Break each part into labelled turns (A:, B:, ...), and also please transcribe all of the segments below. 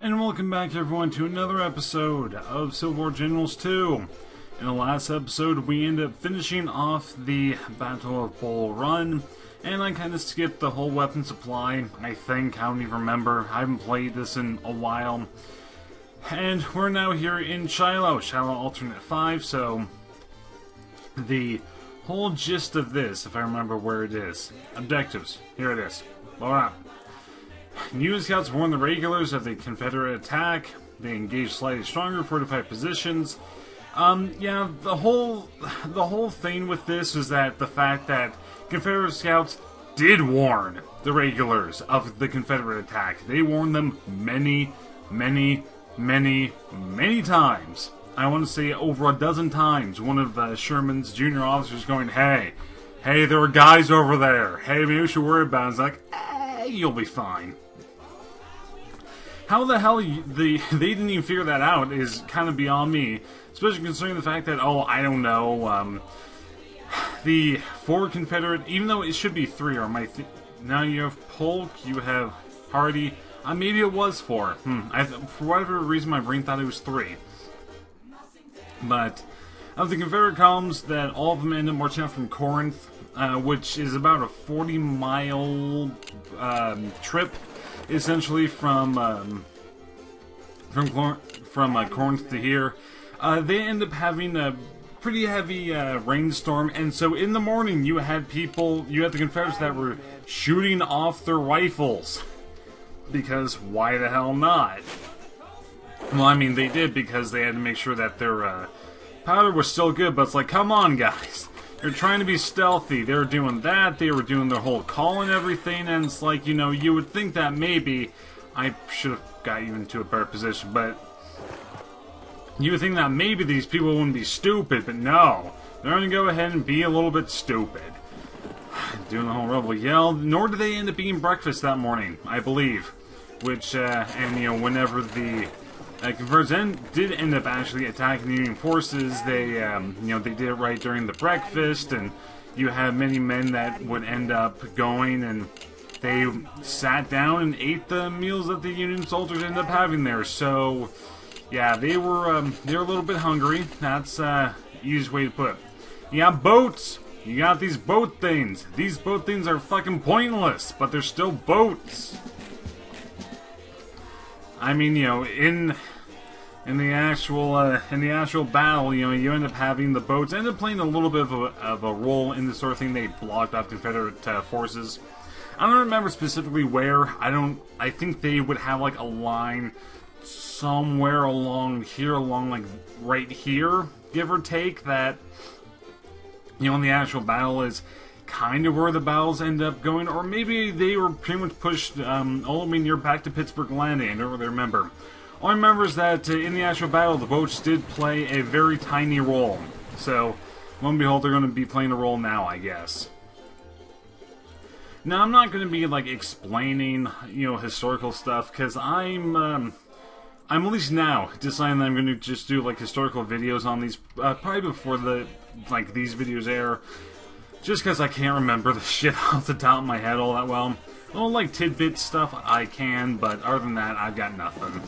A: And welcome back everyone to another episode of Civil War Generals 2. In the last episode we ended up finishing off the Battle of Bull Run, and I kind of skipped the whole weapon supply, I think. I don't even remember. I haven't played this in a while. And we're now here in Shiloh Alternate 5, so the whole gist of this, if I remember where it is. Objectives. Here it is. Alright. Union scouts warn the regulars of the Confederate attack. They engage slightly stronger fortified positions. Yeah, the whole thing with this is that the fact that Confederate scouts did warn the regulars of the Confederate attack. They warned them many times. I want to say over a dozen times. One of Sherman's junior officers going, hey, there are guys over there. Hey, maybe we should worry about it. It's like, you'll be fine. How the hell they didn't even figure that out is kind of beyond me. Especially considering the fact that, I don't know, the 4 Confederate, even though it should be 3, or now you have Polk, you have Hardy, maybe it was 4. For whatever reason my brain thought it was 3. But, of the Confederate columns, that all of them end up marching out from Corinth, which is about a 40-mile trip, essentially from Corinth to here. They end up having a pretty heavy rainstorm, and so in the morning you had the Confederates that were shooting off their rifles. Because why the hell not? Well, I mean, they did because they had to make sure that their powder was still good, but it's like, come on, guys. They're trying to be stealthy. They were doing that. They were doing their whole call and everything, and it's like, you would think that maybe I should have got you into a better position, but you would think that maybe these people wouldn't be stupid, but no. They're going to go ahead and be a little bit stupid. Doing the whole rebel yell. Nor did they end up eating breakfast that morning, I believe. Which, whenever the Confederates did end up actually attacking the Union forces, they did it right during the breakfast, and you have many men that would end up going and they sat down and ate the meals that the Union soldiers ended up having there. So, yeah, they were a little bit hungry. That's the easiest way to put it. You got boats. You got these boat things. These boat things are fucking pointless, but they're still boats. I mean, in the actual battle, you end up having the boats end up playing a little bit of a role in this sort of thing. They blocked off Confederate forces. I don't remember specifically where. I think they would have like a line somewhere along here, like right here, give or take. That in the actual battle is kind of where the battles end up going, or maybe they were pretty much pushed all the way near back to Pittsburgh Landing. I don't really remember. All I remember is that in the actual battle, the boats did play a very tiny role. So, lo and behold, they're going to be playing a role now, I guess. Now, I'm not going to be like explaining, historical stuff, because I'm at least now deciding that I'm going to just do like historical videos on these, probably before these videos air. Just because I can't remember the shit off the top of my head all that well. Well, like tidbit stuff, I can, but other than that, I've got nothing.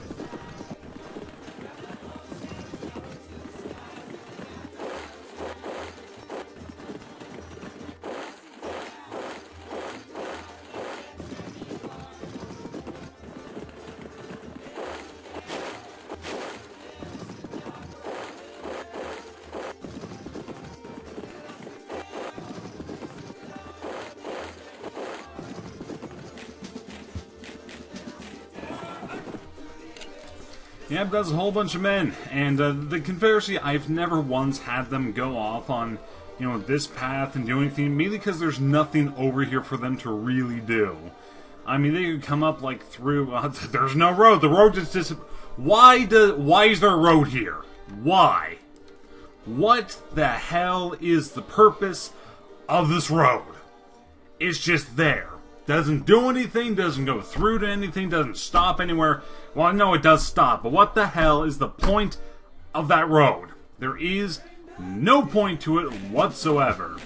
A: Yep, that's a whole bunch of men, and the Confederacy, I've never once had them go off on, this path and do anything, mainly because there's nothing over here for them to really do. I mean, they could come up, like, through, there's no road, the road just why is there a road here? Why? What the hell is the purpose of this road? It's just there. Doesn't do anything, doesn't go through to anything, doesn't stop anywhere. Well, I know it does stop, but what the hell is the point of that road? There is no point to it whatsoever.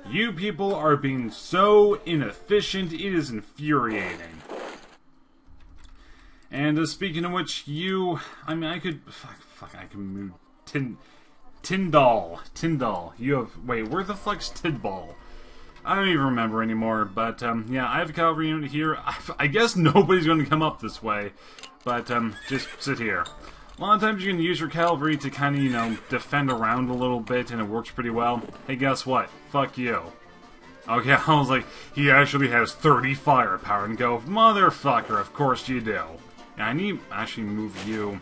A: You people are being so inefficient, it is infuriating. And speaking of which, I mean, I could, I can move Tyndall. You have, wait, where the fuck's Tidball? I don't even remember anymore, but, yeah, I have a cavalry unit here. I guess nobody's going to come up this way, but, just sit here. A lot of times you can use your cavalry to kind of, you know, defend around a little bit, and it works pretty well. Hey, guess what? Fuck you. Okay, I was like, he actually has 30 firepower, and go, motherfucker, of course you do. Yeah, I need to actually move you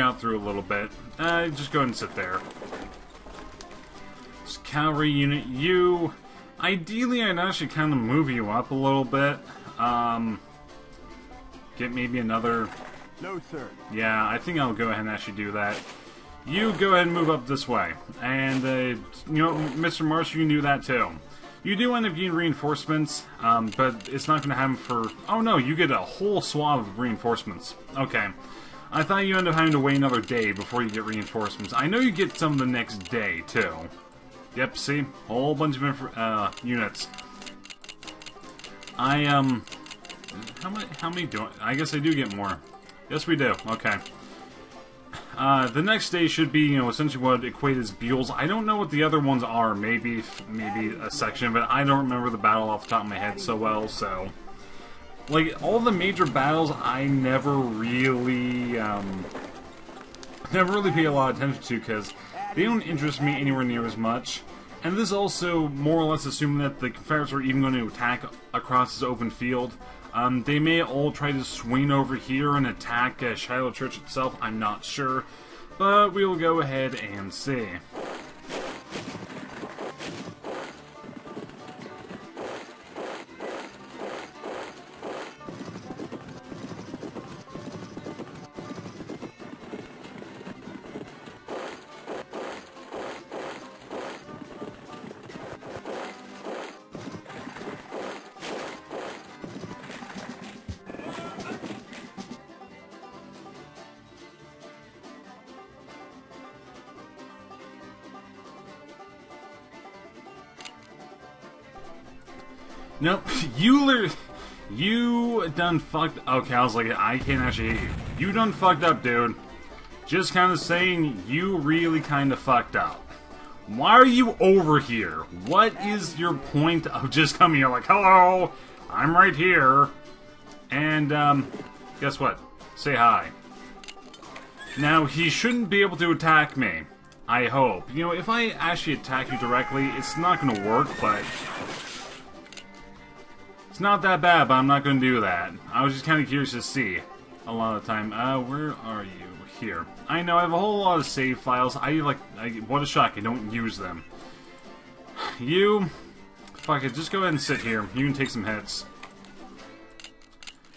A: out through a little bit. Just go ahead and sit there. This cavalry unit, ideally I'd actually kind of move you up a little bit. Get maybe another...
B: No, sir.
A: Yeah, I think I'll go ahead and actually do that. You go ahead and move up this way. And, you know, Mr. Marsh, you can do that too. You do end up getting reinforcements, but it's not going to happen for... Oh no, you get a whole swath of reinforcements. Okay. I thought you end up having to wait another day before you get reinforcements. I know you get some the next day, too. Yep, see? Whole bunch of units. How many do I guess I do get more. Yes, we do. Okay. The next day should be, you know, essentially what equate as Buells. I don't know what the other ones are. Maybe a section, but I don't remember the battle off the top of my head so well, so... Like, all the major battles, I never really pay a lot of attention to, because they don't interest me anywhere near as much. And this also more or less assuming that the Confederates are even going to attack across this open field. They may all try to swing over here and attack Shiloh Church itself, I'm not sure. But we'll go ahead and see. Nope, you done fucked. Okay, I was like, I can't actually hit you. You done fucked up, dude. Just kind of saying, you really kind of fucked up. Why are you over here? What is your point of just coming here like, hello, I'm right here. And, guess what? Say hi. Now, he shouldn't be able to attack me. I hope. You know, if I actually attack you directly, it's not going to work, but... It's not that bad, but I'm not going to do that. I was just kind of curious to see a lot of the time. Where are you? Here. I know, I have a whole lot of save files. What a shock, I don't use them. Fuck it, just go ahead and sit here. You can take some hits.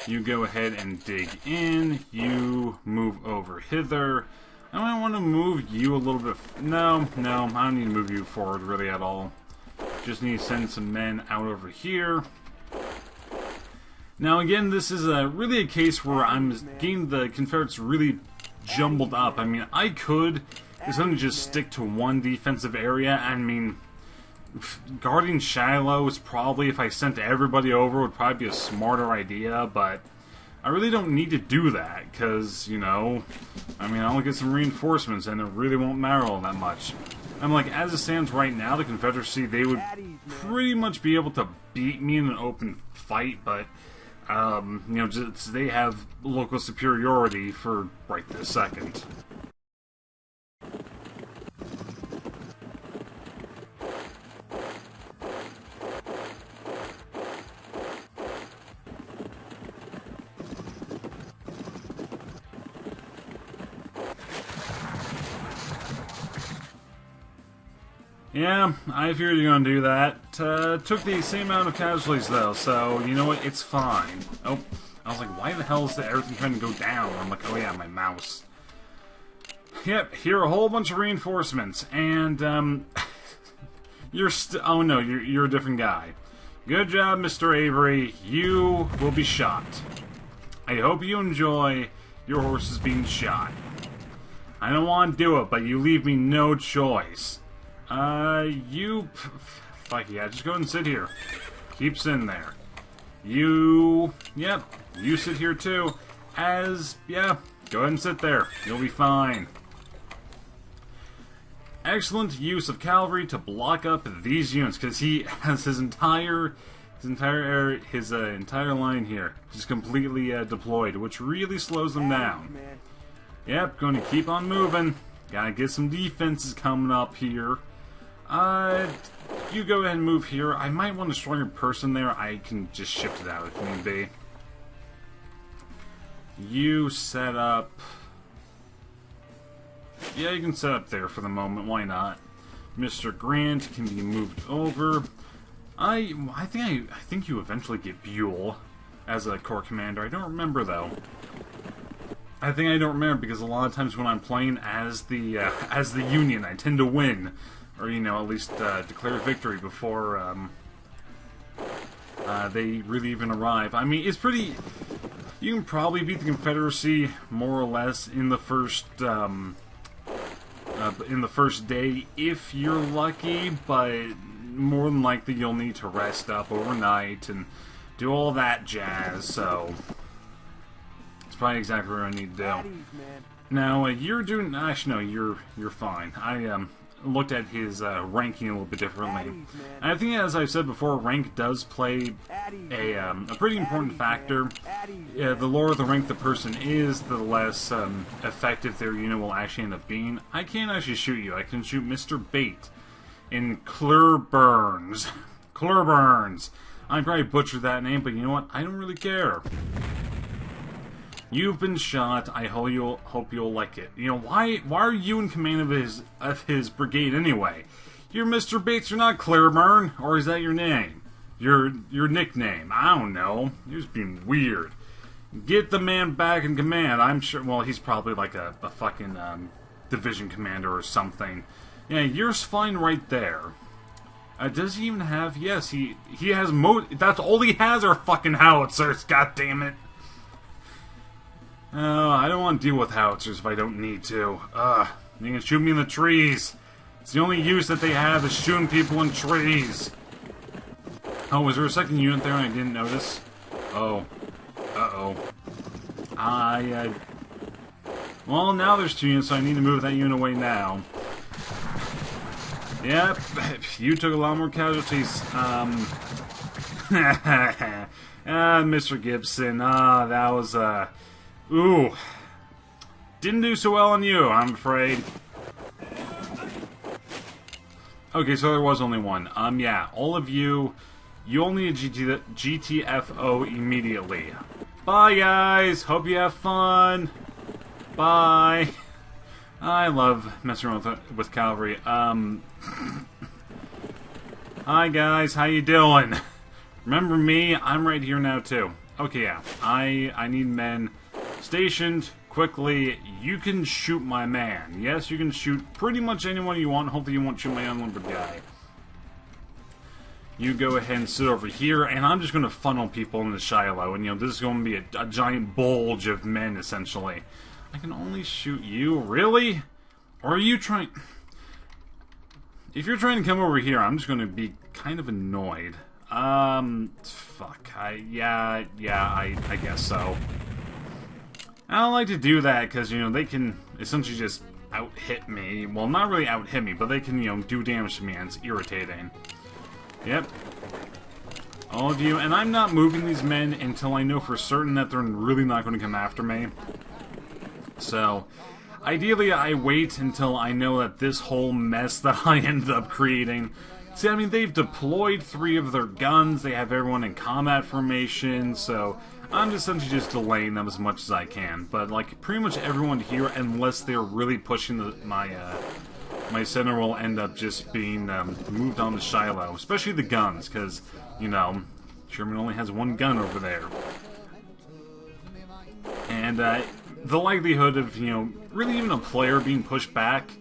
A: You go ahead and dig in. You move over hither. I might want to move you a little bit. No, I don't need to move you forward really at all. Just need to send some men out over here. Now again, this is really a case where I'm getting the Confederates really jumbled up. I mean, I could essentially just stick to one defensive area. I mean, guarding Shiloh is probably, if I sent everybody over, would probably be a smarter idea, but I really don't need to do that, because, you know, I mean, I'll get some reinforcements, and it really won't matter all that much. I'm like, as it stands right now, the Confederacy, they would pretty much be able to beat me in an open fight, but... you know, just, they have local superiority for right this second. Yeah, I figured you were gonna do that. Took the same amount of casualties though, so you know what, it's fine. Oh, I was like, why the hell is everything trying to go down? I'm like, oh yeah, my mouse. Yep, here are a whole bunch of reinforcements, and, oh no, you're a different guy. Good job, Mr. Avery, you will be shot. I hope you enjoy your horses being shot. I don't want to do it, but you leave me no choice. Fuck yeah, just go ahead and sit here. Keep sitting there. Yep, You sit here too, yeah, go ahead and sit there. You'll be fine. Excellent use of cavalry to block up these units, because he has his entire line here just completely deployed, which really slows them down. Yep, going to keep on moving. Gotta get some defenses coming up here. You go ahead and move here. I might want a stronger person there. I can just shift it out if need be. You set up... Yeah, you can set up there for the moment. Why not? Mr. Grant can be moved over. I think you eventually get Buell as a corps commander. I don't remember though. I don't remember because a lot of times when I'm playing as the Union, I tend to win, or you know, at least declare victory before they really even arrive. I mean, it's pretty. You can probably beat the Confederacy more or less in the first day if you're lucky, but more than likely you'll need to rest up overnight and do all that jazz. So it's probably exactly what I need to do. Now you're doing. Actually, no, you're fine. I looked at his ranking a little bit differently. And I think, as I've said before, rank does play a pretty important factor. The lower the rank the person is, the less effective their unit will actually end up being. I can't actually shoot you. I can shoot Mr. Bate in Clearburns. Clearburns. I probably butchered that name, but you know what? I don't really care. You've been shot. I hope you'll like it. You know, why are you in command of his brigade anyway? You're Mr. Bates. You're not Clearburn, or is that your name? Your nickname? I don't know. You're just being weird. Get the man back in command. I'm sure. Well, he's probably like a fucking division commander or something. Yeah, you're fine right there. Does he even have? Yes, he has. That's all he has are fucking howitzers. God damn it. I don't want to deal with howitzers if I don't need to. They can shoot me in the trees. It's the only use that they have is shooting people in trees. Oh, was there a second unit there and I didn't notice? Oh. Uh-oh. Well, now there's two units, so I need to move that unit away now. Yep, you took a lot more casualties. Mr. Gibson, that was, ooh. Didn't do so well on you, I'm afraid. Okay, so there was only one. Yeah, all of you, you only need GTFO immediately. Bye, guys! Hope you have fun! Bye! I love messing around with cavalry. Hi, guys, how you doing? Remember me? I'm right here now, too. Okay, yeah. I need men stationed quickly. You can shoot my man. Yes, you can shoot pretty much anyone you want. Hopefully you won't shoot my unlimbered guy. You go ahead and sit over here, and I'm just going to funnel people into Shiloh. And, you know, this is going to be a giant bulge of men, essentially. I can only shoot you? Really? Or are you trying... If you're trying to come over here, I'm just going to be kind of annoyed. Fuck. Yeah, I guess so. I don't like to do that because, you know, they can essentially just out-hit me. Well, not really out-hit me, but they can, you know, do damage to me, and it's irritating. Yep. All of you. And I'm not moving these men until I know for certain that they're really not going to come after me. So, ideally, I wait until I know that this whole mess that I ended up creating... See, I mean, they've deployed 3 of their guns, they have everyone in combat formation, so I'm essentially just delaying them as much as I can. But, like, pretty much everyone here, unless they're really pushing my center, will end up just being moved on to Shiloh. Especially the guns, because, you know, Sherman only has 1 gun over there. And, the likelihood of, you know, really even a player being pushed back,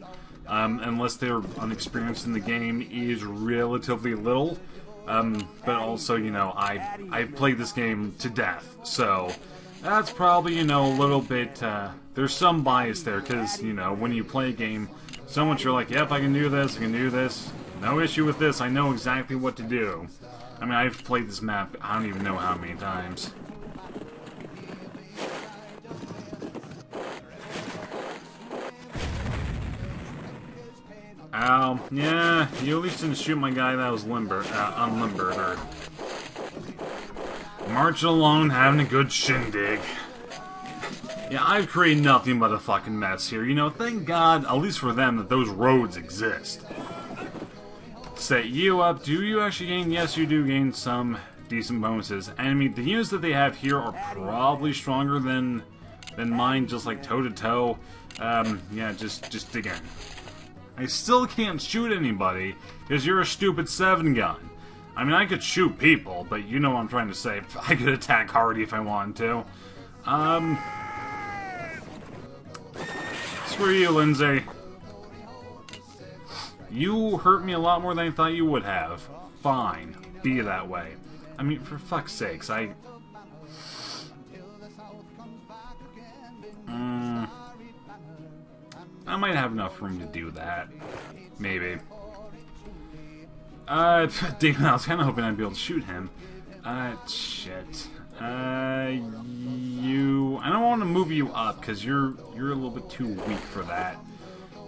A: unless they're unexperienced in the game, is relatively little. But also, you know, I've played this game to death, so that's probably, you know, a little bit, there's some bias there, because, you know, when you play a game, so much you're like, yep, I can do this, no issue with this, I know exactly what to do. I mean, I've played this map, I don't even know how many times. Ow. Yeah, you at least didn't shoot my guy that was unlimbered, or... Marching along, having a good shindig. Yeah, I've created nothing but a fucking mess here. You know, thank God, at least for them, that those roads exist. Set you up. Do you actually gain? Yes, you do gain some decent bonuses. And I mean, the units that they have here are probably stronger than mine, just like toe-to-toe. Yeah, just dig in. I still can't shoot anybody, because you're a stupid 7-gun. I mean, I could shoot people, but you know what I'm trying to say. I could attack Hardy if I wanted to. Screw you, Lindsay. You hurt me a lot more than I thought you would have. Fine. Be that way. I mean, for fuck's sakes, I might have enough room to do that. Maybe. Damn, I was kind of hoping I'd be able to shoot him. Shit. You... I don't want to move you up, because you're a little bit too weak for that.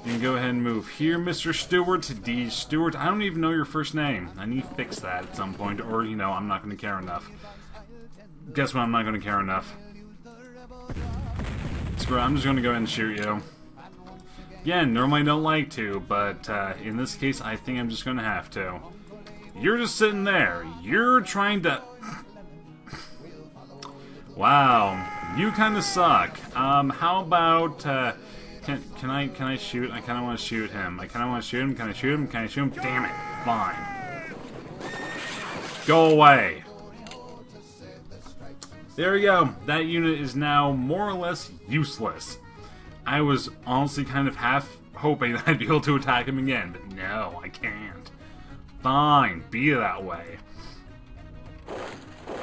A: You can go ahead and move here, Mr. Stewart, to D. Stewart. I don't even know your first name. I need to fix that at some point, or, you know, I'm not going to care enough. Guess what? I'm not going to care enough. Screw it, I'm just going to go ahead and shoot you. Again, normally I don't like to, but in this case, I think I'm just going to have to. You're just sitting there. You're trying to... Wow, you kind of suck. How about, can I shoot? I kind of want to shoot him. I kind of want to shoot him. Can I shoot him? Can I shoot him? Damn it. Fine. Go away. There we go. That unit is now more or less useless. I was honestly kind of half hoping that I'd be able to attack him again, but no, I can't. Fine, be that way.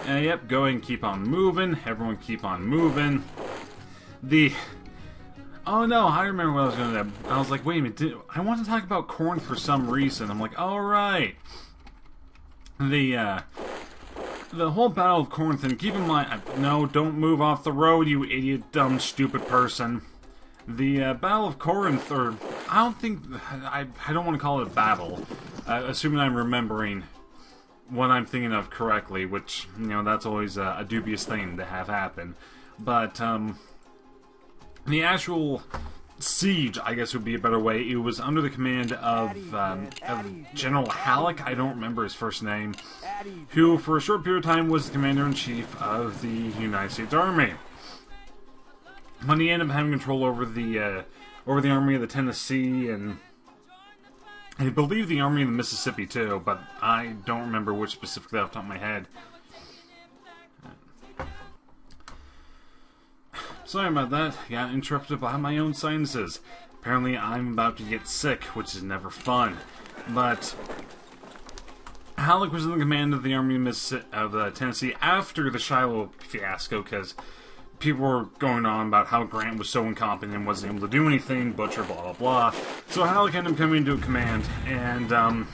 A: Yep, go ahead and keep on moving. Everyone keep on moving. Oh no, I remember what I was gonna do. I was like, wait a minute, I want to talk about Corinth for some reason. I'm like, alright. The whole Battle of Corinth, and keep in mind, no, don't move off the road, you idiot, dumb, stupid person. The Battle of Corinth, or I don't think, I don't want to call it a battle, assuming I'm remembering what I'm thinking of correctly, which, you know, that's always a dubious thing to have happen. But, the actual siege, I guess would be a better way, it was under the command of General Halleck, I don't remember his first name, who for a short period of time was the Commander-in-Chief of the United States Army. When he ended up having control over the Army of the Tennessee, and I believe the Army of the Mississippi too, but I don't remember which specifically off the top of my head. Sorry about that, got interrupted by my own sinuses. Apparently I'm about to get sick, which is never fun. But Halleck was in the command of the Army of Tennessee after the Shiloh fiasco, because people were going on about how Grant was so incompetent and wasn't able to do anything, Butcher, blah, blah, blah. So Halleck ended up coming into command, and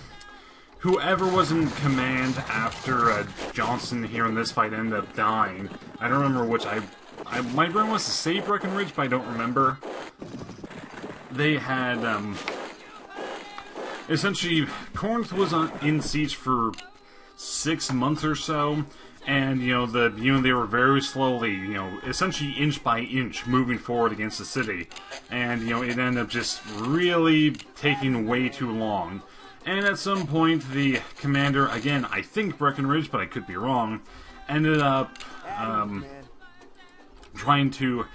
A: whoever was in command after Johnston here in this fight ended up dying. I don't remember which. My brain wants to say Breckenridge, but I don't remember. They had, essentially, Corinth was in siege for 6 months or so. And, you know, they were very slowly, you know, essentially inch by inch moving forward against the city. And, you know, it ended up just really taking way too long. And at some point, the commander, again, I think Breckenridge, but I could be wrong, ended up, trying to,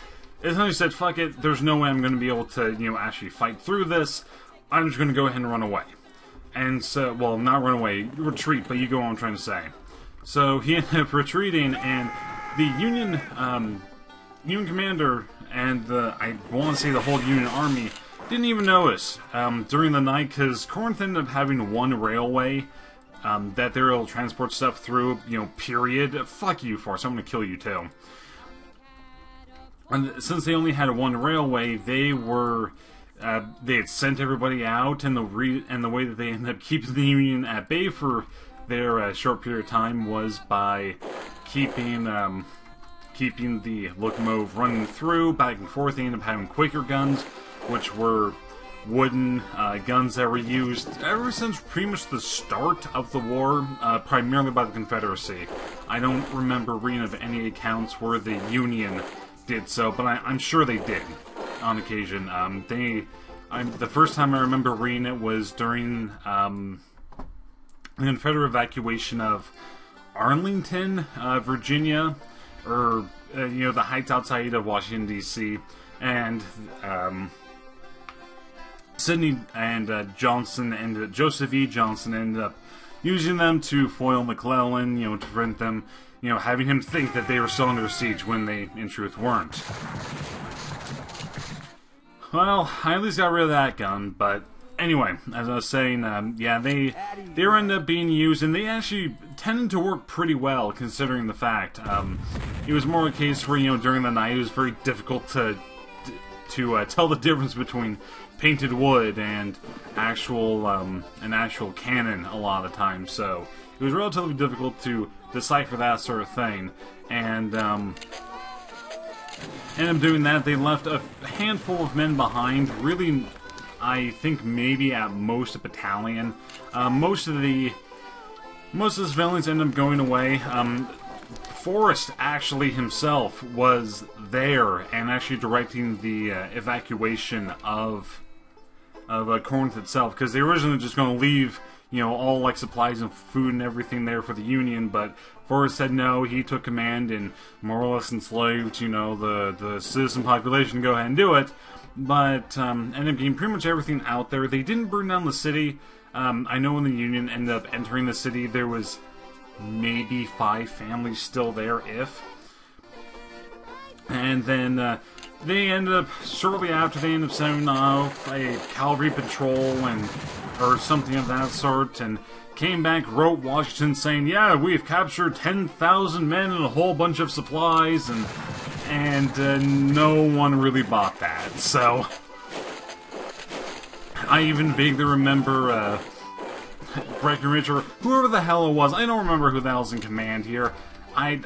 A: essentially said, fuck it, there's no way I'm going to be able to, you know, actually fight through this. I'm just going to go ahead and run away. And so, well, not run away, retreat, but you go on what I'm trying to say. So he ended up retreating, and the Union commander and I want to say the whole Union army didn't even notice during the night, because Corinth ended up having one railway that they were able to transport stuff through, you know, period. Fuck you, Force, I'm going to kill you too. And since they only had one railway, they had sent everybody out, and the way that they ended up keeping the Union at bay for their short period of time was by keeping the locomotive running through, back and forth. They ended up having Quaker guns, which were wooden guns that were used ever since pretty much the start of the war, primarily by the Confederacy. I don't remember reading of any accounts where the Union did so, but I'm sure they did on occasion. The first time I remember reading it was during the Confederate evacuation of Arlington, Virginia, or the heights outside of Washington D.C. and Sidney and Johnston and Joseph E. Johnston ended up using them to foil McClellan, to prevent them, having him think that they were still under siege when they, in truth, weren't. Well, I at least got rid of that gun, but anyway, as I was saying, they ended up being used, and they actually tended to work pretty well, considering the fact. It was more a case where, during the night, it was very difficult to tell the difference between painted wood and an actual cannon a lot of the time, so it was relatively difficult to decipher that sort of thing, and ended up doing that. They left a handful of men behind, really, I think maybe at most a battalion. Most of the civilians ended up going away. Forrest actually himself was there and actually directing the evacuation of Corinth itself, because they were originally just going to leave, all like supplies and food and everything there for the Union, but Forrest said no. He took command and more or less enslaved, the citizen population to go ahead and do it, but ended up getting pretty much everything out there. They didn't burn down the city. I know when the Union ended up entering the city, there was maybe 5 families still there, if. And then they ended up, shortly after, they ended up sending off a cavalry patrol or something of that sort, and came back, wrote Washington saying, yeah, we've captured 10,000 men and a whole bunch of supplies, and no one really bought that. So I even vaguely remember Breckinridge, or whoever the hell it was. I don't remember who the hell's in command here. I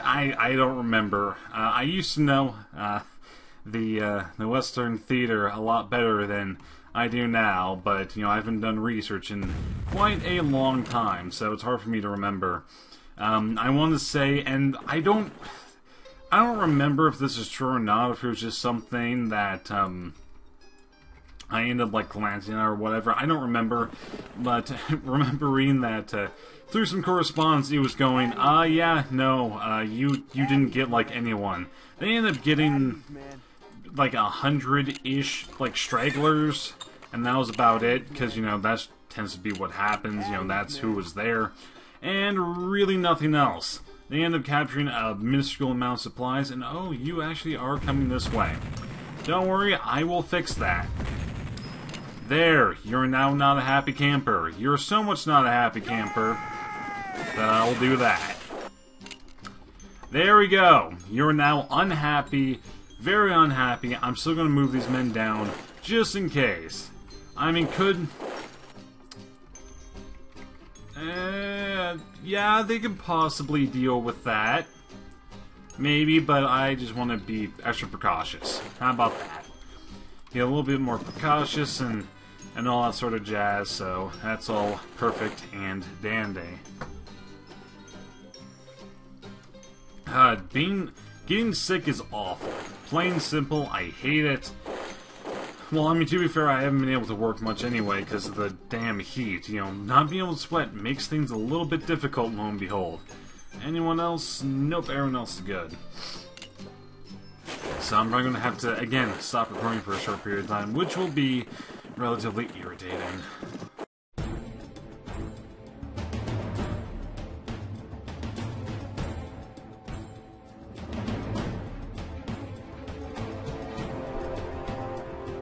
A: don't remember. I used to know the Western Theater a lot better than I do now, but I haven't done research in quite a long time, so it's hard for me to remember. I want to say, and I don't remember if this is true or not, if it was just something that I ended up glancing at or whatever. I don't remember, but remember reading that through some correspondence, he was going, you didn't get anyone. They ended up getting 100-ish stragglers, and that was about it, because that tends to be what happens. That's who was there, and really nothing else. They ended up capturing a minuscule amount of supplies, and oh, you actually are coming this way. Don't worry, I will fix that. There, you're now not a happy camper. You're so much not a happy camper that I'll do that. There we go. You're now unhappy, very unhappy. I'm still going to move these men down, just in case. I mean, yeah, they could possibly deal with that. Maybe, but I just want to be extra precautious. How about that? Get a little bit more precautious and all that sort of jazz, so that's all perfect and dandy. Getting sick is awful. Plain simple, I hate it. Well, I mean, to be fair, I haven't been able to work much anyway because of the damn heat. Not being able to sweat makes things a little bit difficult, lo and behold. Anyone else? Nope, everyone else is good. So I'm probably going to have to, again, stop recording for a short period of time, which will be relatively irritating.